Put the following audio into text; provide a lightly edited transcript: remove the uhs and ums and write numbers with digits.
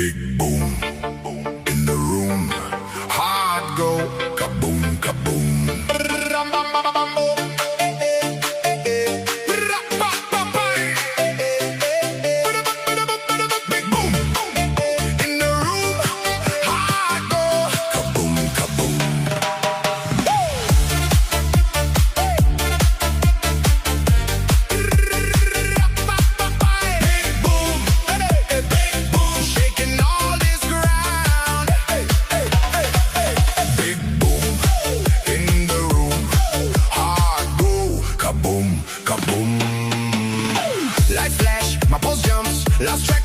Big boom in the room. Heart go kaboom, kaboom. Big boom in the room. Heart go kaboom, kaboom. Big boom, shaking all this ground. Big boom in the room. Heart go kaboom, kaboom. Light flash, my pulse jumps. Lost track